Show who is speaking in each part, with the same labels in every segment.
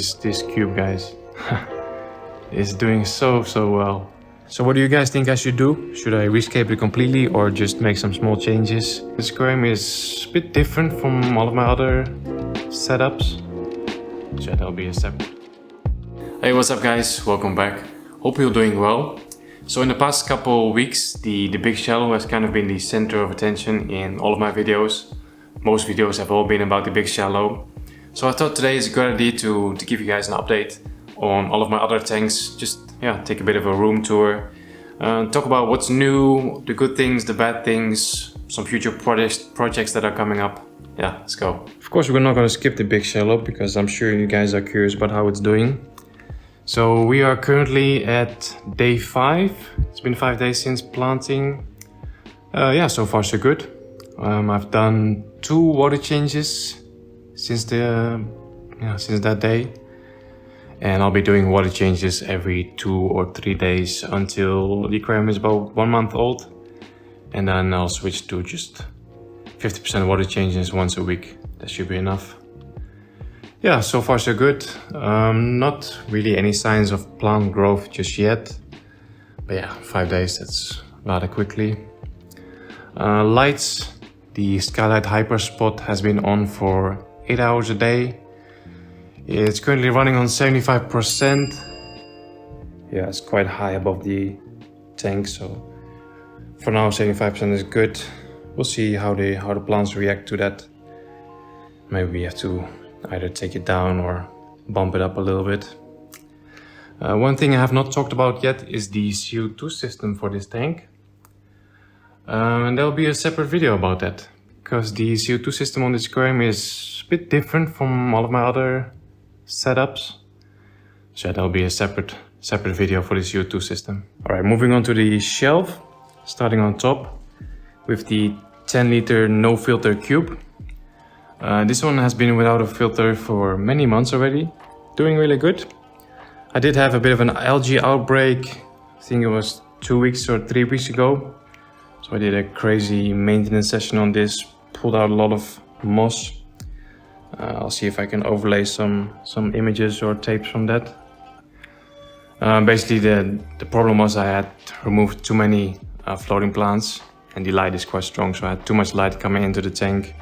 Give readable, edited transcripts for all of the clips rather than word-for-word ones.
Speaker 1: is this cube, guys. It's doing so well. So what do you guys think I should do? Should I rescape it completely or just make some small changes? This aquarium is a bit different from all of my other setups, so that'll be a separate. Hey, what's up guys? Welcome back. Hope you're doing well. So in the past couple weeks, the big shallow has kind of been the center of attention in all of my videos. Most videos have all been about the big shallow. So I thought today is a good idea to give you guys an update on all of my other tanks. Just take a bit of a room tour. Talk about what's new, the good things, the bad things, some future projects that are coming up. Yeah, let's go. Of course, we're not going to skip the big shallow because I'm sure you guys are curious about how it's doing. So we are currently at day 5. It's been 5 days since planting. Yeah, so far so good. I've done 2 water changes since that day, and I'll be doing water changes every 2 or 3 days until the aquarium is about 1 month old, and then I'll switch to just 50% water changes once a week. That should be enough. Yeah, so far so good. Not really any signs of plant growth just yet, but yeah, 5 days, that's rather quickly. Lights, the skylight hyper spot has been on for 8 hours a day. It's currently running on 75%. Yeah, it's quite high above the tank, so for now 75% is good. We'll see how the plants react to that. Maybe we have to either take it down or bump it up a little bit. One thing I have not talked about yet is the CO2 system for this tank. And there'll be a separate video about that, because the CO2 system on this aquarium is a bit different from all of my other setups. So that'll be a separate video for the CO2 system. Alright, moving on to the shelf, starting on top with the 10-liter no filter cube. This one has been without a filter for many months already, doing really good. I did have a bit of an algae outbreak, I think it was 2 weeks or 3 weeks ago. So I did a crazy maintenance session on this, pulled out a lot of moss. I'll see if I can overlay some images or tapes from that. Basically the problem was I had removed too many floating plants, and the light is quite strong, so I had too much light coming into the tank.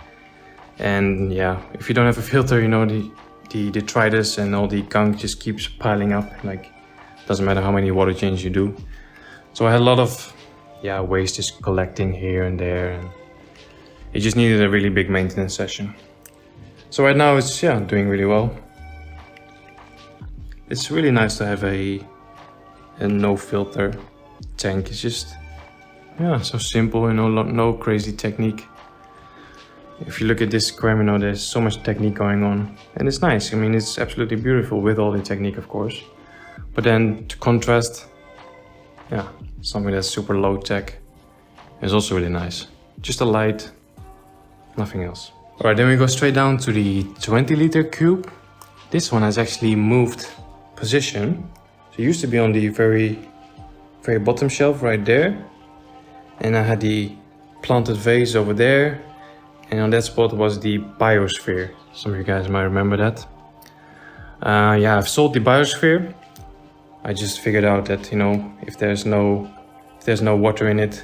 Speaker 1: And yeah, if you don't have a filter, you know, the detritus and all the gunk just keeps piling up. Like, doesn't matter how many water changes you do. So I had a lot of waste just collecting here and there, and it just needed a really big maintenance session. So right now it's doing really well. It's really nice to have a no filter tank. It's just so simple, you know, no crazy technique. If you look at this aquarium, you know, there's so much technique going on, and it's nice. I mean, it's absolutely beautiful with all the technique, of course, but then to contrast, something that's super low tech is also really nice. Just a light, nothing else. All right, then we go straight down to the 20-liter cube. This one has actually moved position. So it used to be on the very bottom shelf right there, and I had the planted vase over there. And on that spot was the biosphere. Some of you guys might remember that. I've sold the biosphere. I just figured out that, you know, if there's no water in it,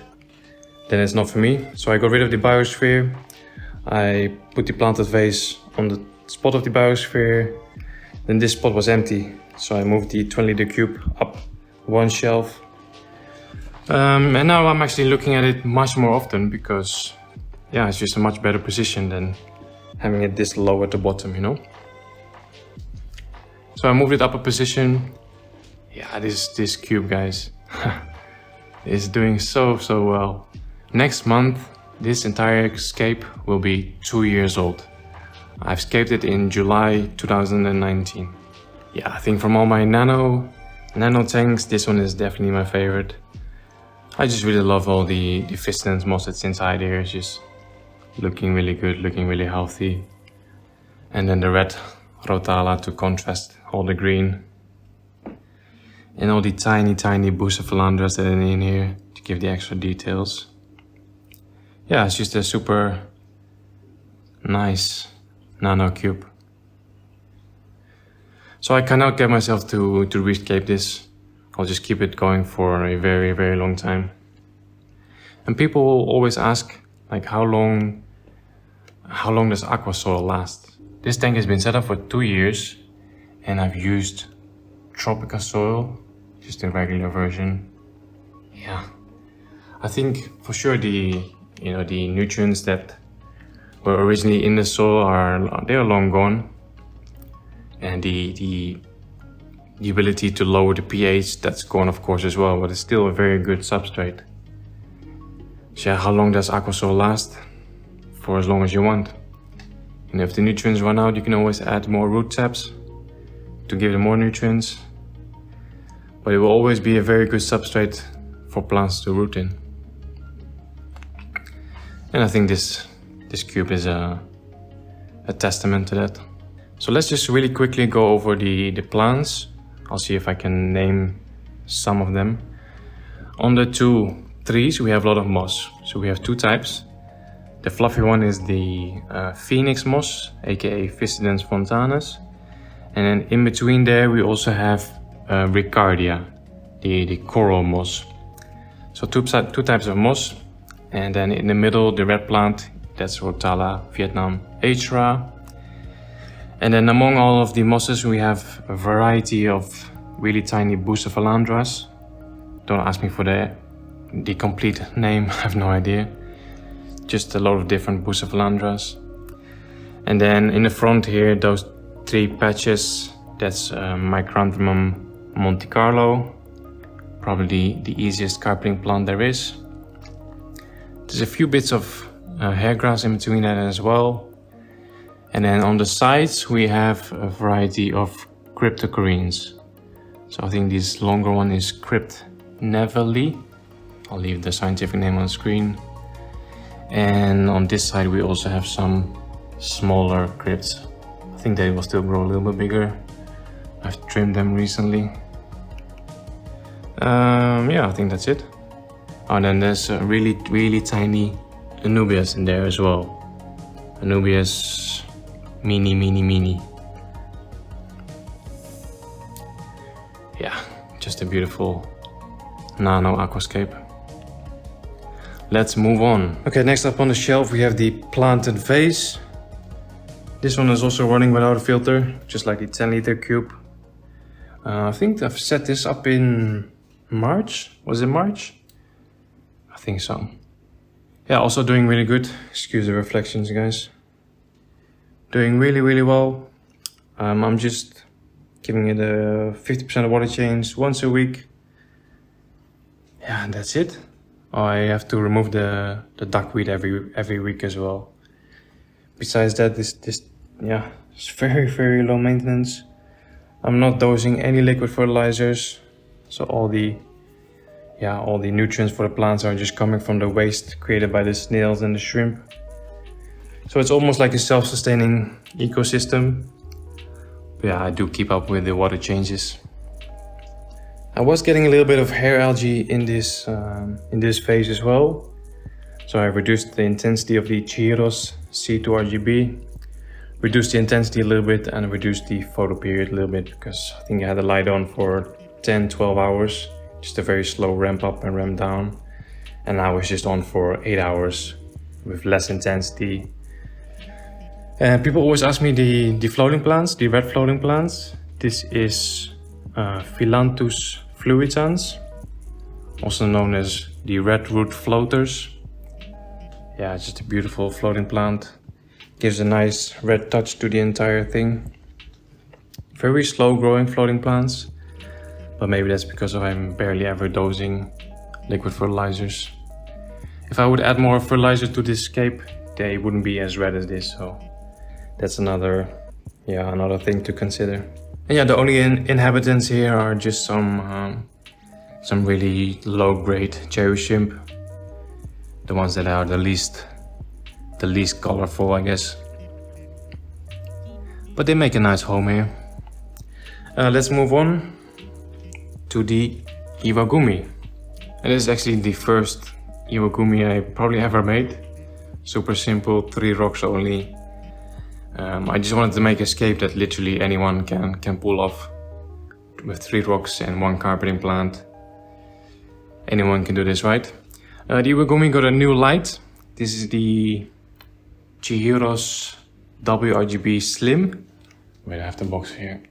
Speaker 1: then it's not for me. So I got rid of the biosphere. I put the planted vase on the spot of the biosphere. Then this spot was empty, so I moved the 20-liter cube up one shelf. And now I'm actually looking at it much more often because it's just a much better position than having it this low at the bottom, you know. So I moved it up a position. Yeah, this cube, guys, is doing so well. Next month, this entire scape will be 2 years old. I've scaped it in July 2019. Yeah, I think from all my nano tanks, this one is definitely my favorite. I just really love all the fistons, mossets inside here. It's just looking really good, looking really healthy. And then the red rotala to contrast all the green. And all the tiny bucephalandras that are in here to give the extra details. Yeah, it's just a super nice nano cube. So I cannot get myself to rescape this. I'll just keep it going for a very, very long time. And people will always ask, like, how long does aquasoil last? This tank has been set up for 2 years, and I've used Tropica soil, just the regular version. Yeah, I think for sure the nutrients that were originally in the soil they are long gone, and the ability to lower the pH, that's gone of course as well, but it's still a very good substrate. So yeah, how long does aquasoil last? For as long as you want. And if the nutrients run out, you can always add more root taps to give them more nutrients. But it will always be a very good substrate for plants to root in. And I think this cube is a testament to that. So let's just really quickly go over the plants. I'll see if I can name some of them. On the 2 trees we have a lot of moss. So we have 2 types. The fluffy one is the Phoenix moss, aka Viscidens fontanus. And then in between there we also have Ricardia, the coral moss. So 2 types of moss. And then in the middle, the red plant, that's Rotala Vietnam Hra. And then among all of the mosses we have a variety of really tiny Bucephalandras. Don't ask me for the complete name, I have no idea. Just a lot of different Bucephalandras. And then in the front here, those 3 patches, that's Micranthemum Monte Carlo, probably the easiest carpeting plant there is. There's a few bits of hair grass in between that as well. And then on the sides we have a variety of cryptocoreans. So I think this longer one is Cryptneveli. I'll leave the scientific name on the screen. And on this side we also have some smaller crypts. I think they will still grow a little bit bigger. I've trimmed them recently. Yeah, I think that's it. Oh, and then there's a really tiny Anubias in there as well. Anubias mini. Yeah, just a beautiful nano aquascape. Let's move on. Okay, next up on the shelf we have the planted vase. This one is also running without a filter, just like the 10-liter cube. I think I've set this up in March. Was it March? I think so. Yeah, also doing really good. Excuse the reflections, guys. Doing really well. I'm just giving it a 50% of water change once a week. Yeah, and that's it. I have to remove the duckweed every week as well. Besides that, this yeah, it's very low maintenance. I'm not dosing any liquid fertilizers, so all the nutrients for the plants are just coming from the waste created by the snails and the shrimp. So it's almost like a self-sustaining ecosystem. But yeah, I do keep up with the water changes. I was getting a little bit of hair algae in this phase as well. So I reduced the intensity of the Chihiros C2 RGB, reduced the intensity a little bit, and reduced the photo period a little bit, because I think I had the light on for 10-12 hours. Just a very slow ramp up and ramp down. And now it's just on for 8 hours with less intensity. And people always ask me the floating plants, the red floating plants. This is Philanthus fluitans, also known as the red root floaters. Yeah, it's just a beautiful floating plant. Gives a nice red touch to the entire thing. Very slow growing floating plants, but maybe that's because I'm barely ever dosing liquid fertilizers. If I would add more fertilizer to this scape, they wouldn't be as red as this, so that's another thing to consider. And yeah, the only inhabitants here are just some really low-grade cherry shrimp, the ones that are the least colorful, I guess. But they make a nice home here. Let's move on to the Iwagumi. And this is actually the first Iwagumi I probably ever made. Super simple, 3 rocks only. I just wanted to make a scape that literally anyone can pull off with 3 rocks and 1 carpeting plant. Anyone can do this, right? The Iwagumi got a new light. This is the Chihiros WRGB Slim. Wait, I have the box here.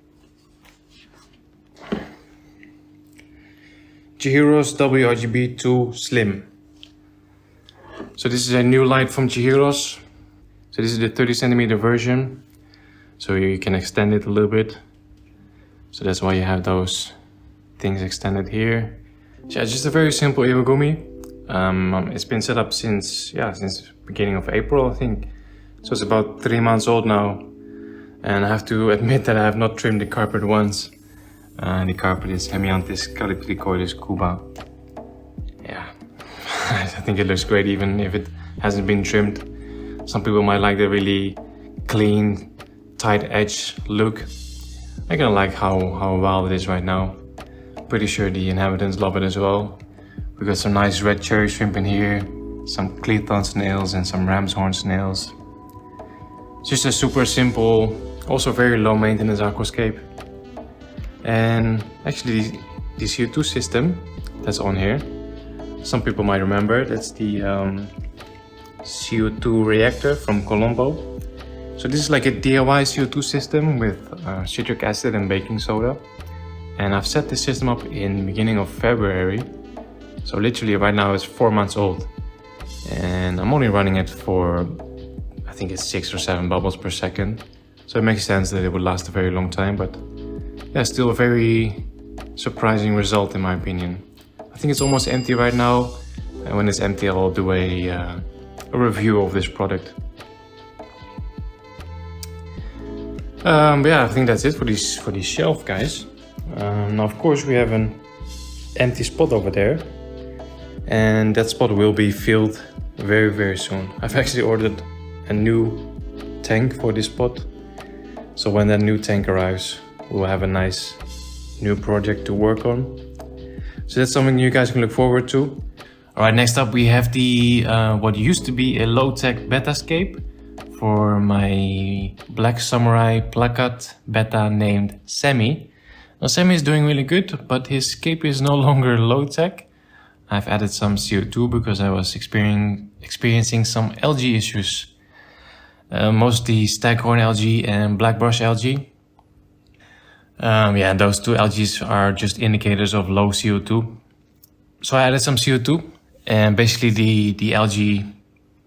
Speaker 1: Chihiros WRGB 2 Slim. So this is a new light from Chihiros. So this is the 30 centimeter version. So you can extend it a little bit. So that's why you have those things extended here. So it's just a very simple Iwagumi. It's been set up since beginning of April, I think. So it's about 3 months old now. And I have to admit that I have not trimmed the carpet once. The carpet is Hemianthus calyptricoides cuba. Yeah, I think it looks great even if it hasn't been trimmed. Some people might like the really clean, tight edge look. I kind of like how wild it is right now. Pretty sure the inhabitants love it as well. We got some nice red cherry shrimp in here, some Cleathon snails and some ram's horn snails. It's just a super simple, also very low maintenance aquascape. And actually the CO2 system that's on here, some people might remember, that's the CO2 reactor from Colombo. So this is like a DIY CO2 system with citric acid and baking soda. And I've set this system up in the beginning of February. So literally right now it's 4 months old. And I'm only running it for, I think it's 6 or 7 bubbles per second. So it makes sense that it would last a very long time, but yeah, still a very surprising result in my opinion. I think it's almost empty right now. And when it's empty, I'll do a review of this product. But yeah, I think that's it for this shelf, guys. Now of course we have an empty spot over there, and that spot will be filled very soon. I've actually ordered a new tank for this spot, so when that new tank arrives we'll have a nice new project to work on. So that's something you guys can look forward to. Alright, next up we have the what used to be a low-tech Betta scape for my Black Samurai plakat Betta named Semi. Now Semi is doing really good, but his scape is no longer low-tech. I've added some CO2 because I was experiencing some algae issues. Mostly staghorn algae and black brush algae. Yeah, those 2 algae are just indicators of low CO2. So I added some CO2, and basically the algae,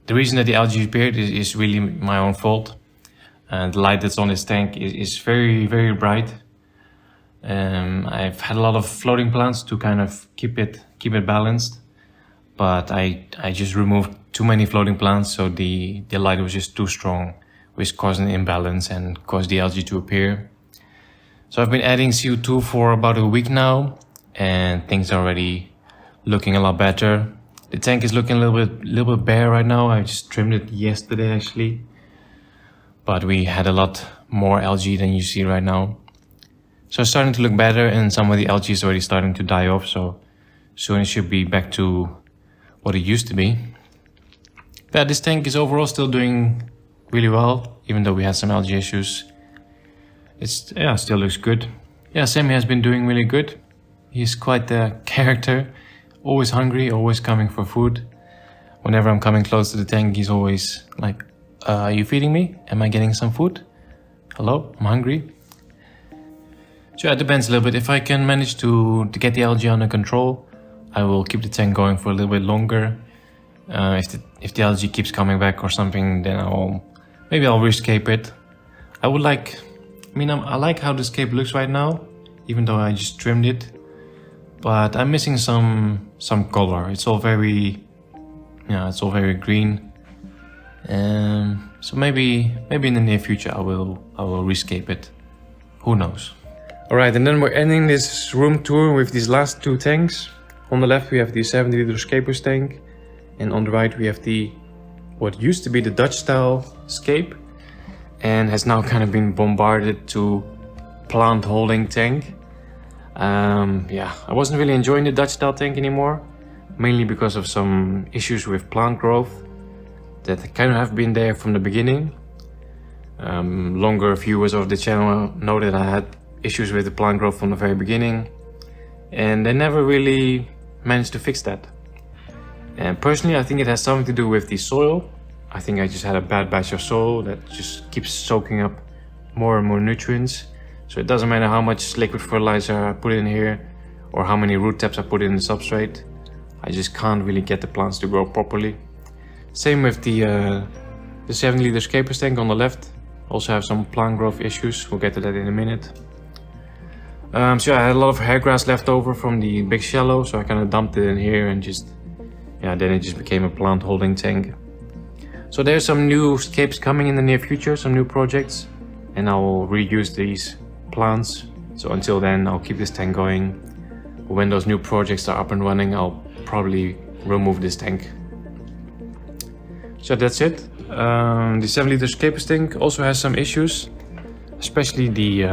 Speaker 1: the reason that the algae appeared is really my own fault. And the light that's on this tank is very bright. I've had a lot of floating plants to kind of keep it balanced, but I just removed too many floating plants, so the light was just too strong, which caused an imbalance and caused the algae to appear. So I've been adding CO2 for about a week now, and things are already looking a lot better. The tank is looking a little bit bare right now. I just trimmed it yesterday actually, but we had a lot more algae than you see right now. So it's starting to look better, and some of the algae is already starting to die off, so soon it should be back to what it used to be. Yeah, this tank is overall still doing really well, even though we had some algae issues. It still looks good. Yeah, Semi has been doing really good. He's quite the character, always hungry, always coming for food. Whenever I'm coming close to the tank, he's always like, are you feeding me? Am I getting some food? Hello, I'm hungry. So yeah, it depends a little bit. If I can manage to get the algae under control, I will keep the tank going for a little bit longer. If the algae keeps coming back or something, then maybe I'll rescape it. I like how the scape looks right now, even though I just trimmed it. But I'm missing some color. It's all very green. So maybe in the near future I will rescape it. Who knows? Alright, and then we're ending this room tour with these last 2 tanks. On the left we have the 70-liter Scapers tank, and on the right we have what used to be the Dutch style scape, and has now kind of been bombarded to plant holding tank. Yeah, I wasn't really enjoying the Dutch style tank anymore, mainly because of some issues with plant growth that kind of have been there from the beginning. Longer viewers of the channel know that I had issues with the plant growth from the very beginning, and they never really managed to fix that. And personally, I think it has something to do with the soil. I think I just had a bad batch of soil that just keeps soaking up more and more nutrients. So it doesn't matter how much liquid fertilizer I put in here or how many root taps I put in the substrate, I just can't really get the plants to grow properly. Same with the 7-liter Scapers tank on the left. Also have some plant growth issues. We'll get to that in a minute. So I had a lot of hair grass left over from the big shallow, so I kind of dumped it in here and then it just became a plant holding tank. So there's some new scapes coming in the near future, some new projects, and I'll reuse these plants. So until then, I'll keep this tank going. When those new projects are up and running, I'll probably remove this tank. So that's it. The 7-liter Scapers tank also has some issues, especially the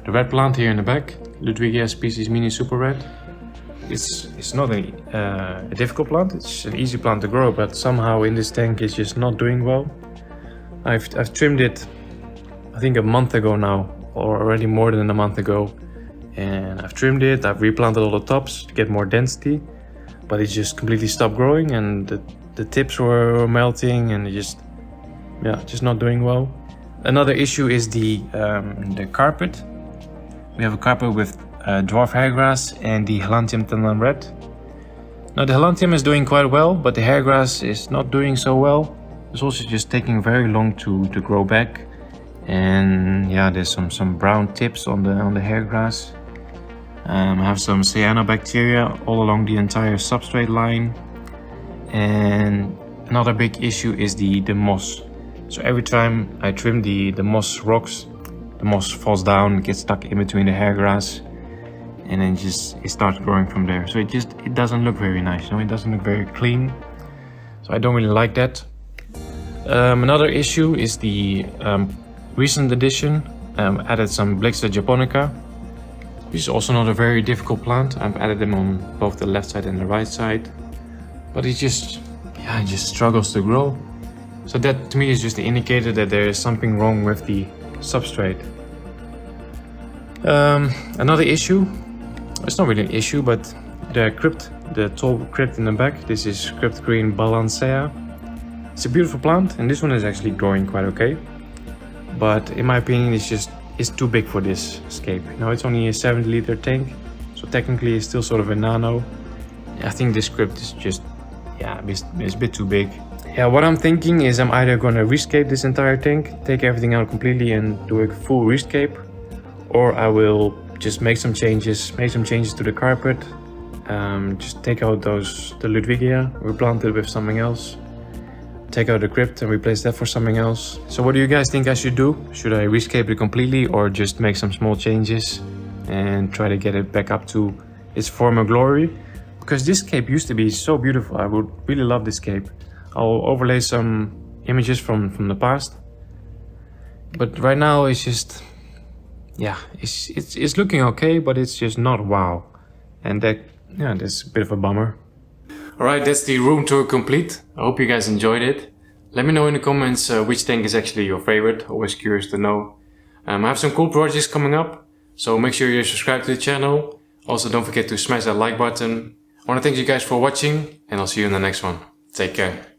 Speaker 1: red plant here in the back, Ludwigia species Mini Super Red. It's not a difficult plant, it's an easy plant to grow, but somehow in this tank it's just not doing well. I've trimmed it, I think a month ago now, or already more than a month ago, and I've trimmed it, I've replanted all the tops to get more density, but it just completely stopped growing, and the tips were melting, and it just not doing well. Another issue is the carpet. We have a carpet with dwarf hairgrass and the Helantium Tenlan Red. Now the Helantium is doing quite well, but the hairgrass is not doing so well. It's also just taking very long to grow back, and yeah, there's some brown tips on the hairgrass. I have some cyanobacteria all along the entire substrate line, and another big issue is the moss. So every time I trim the moss rocks, the moss falls down, gets stuck in between the hairgrass, and then it starts growing from there. So it doesn't look very nice, you know, it doesn't look very clean. So I don't really like that. Another issue is the recent addition. Added some Blixa japonica, which is also not a very difficult plant. I've added them on both the left side and the right side, but it just struggles to grow. So that to me is just an indicator that there is something wrong with the substrate. Another issue, it's not really an issue, but the tall crypt in the back, this is Crypt Green Balancea. It's a beautiful plant, and this one is actually growing quite okay, but in my opinion it's too big for this scape. Now it's only a 7-liter tank, so technically it's still sort of a nano. I think this crypt is just, it's a bit too big. Yeah, what I'm thinking is I'm either gonna rescape this entire tank, take everything out completely and do a full rescape, or I will just make some changes to the carpet, just take out the Ludwigia, replant it with something else, take out the crypt and replace that for something else. So what do you guys think I should do? Should I rescape it completely or just make some small changes and try to get it back up to its former glory? Because this scape used to be so beautiful. I would really love this scape. I'll overlay some images from the past, but right now it's just, it's looking okay, but it's just not wow, and that's a bit of a bummer. Alright, that's the room tour complete. I hope you guys enjoyed it. Let me know in the comments which tank is actually your favorite. Always curious to know. I have some cool projects coming up, so make sure you subscribe to the channel. Also, don't forget to smash that like button. I want to thank you guys for watching, and I'll see you in the next one. Take care.